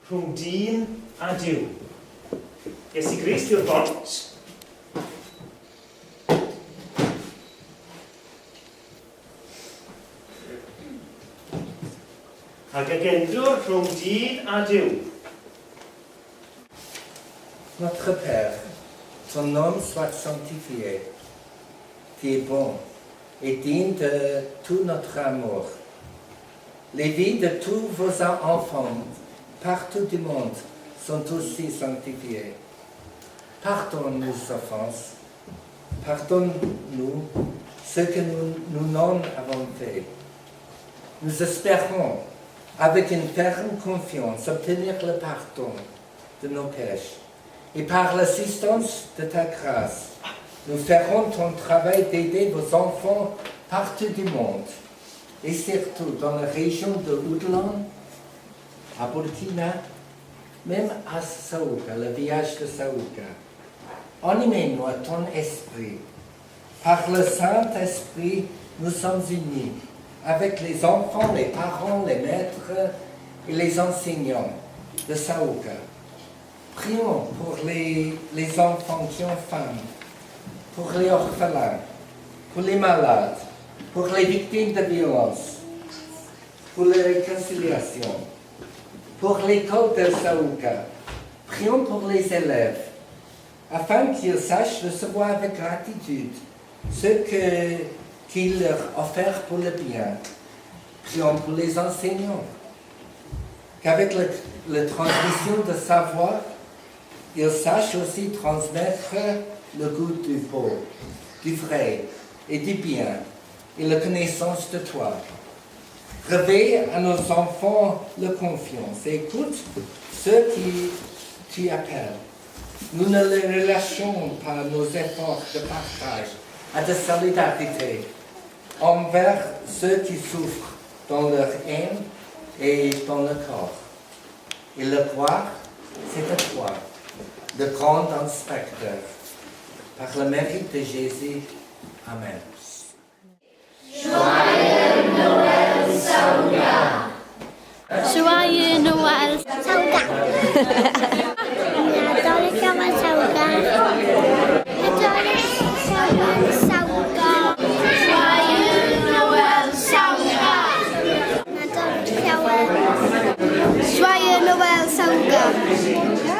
rhwng dyn a Duw. Iesu Grist yw'r bont. Ac agendwr rhwng dyn a Duw. Notre Père, ton nom soit sanctifié, qui est bon et digne de tout notre amour. Les vies de tous vos enfants, partout du monde, sont aussi sanctifiées. Pardonne nos offenses, pardonne-nous ce que nous n'en avons fait. Nous espérons, avec une ferme confiance, obtenir le pardon de nos péchés. Et par l'assistance de ta grâce, nous ferons ton travail d'aider vos enfants partout du monde, et surtout dans la région de Oudelan, à Burkina, même à Saouka, le village de Saouka. Animez-nous à ton esprit. Par le Saint-Esprit, nous sommes unis avec les enfants, les parents, les maîtres et les enseignants de Saouka. Prions pour les enfants qui ont faim, pour les orphelins, pour les malades, pour les victimes de violences, pour la réconciliation, pour l'école de Saouka. Prions pour les élèves, afin qu'ils sachent recevoir avec gratitude ce qu'il leur offre pour le bien. Prions pour les enseignants, qu'avec la transmission de savoir, ils sachent aussi transmettre le goût du beau, du vrai et du bien, et la connaissance de toi. Réveille à nos enfants la confiance et écoute ceux qui tu appelles. Nous ne les relâchons pas nos efforts de partage et de solidarité envers ceux qui souffrent dans leur âme et dans le corps. Et le croire, c'est à toi, le grand inspecteur. Par le mérite de Jésus. Amen. Joyeux Noël, Saouka. Joyeux Noël, Saouka. Nadolig Saouka. Nadolig Saouka. Joyeux Noël, Saouka. Nadolig Joyeux Noël, Saouka.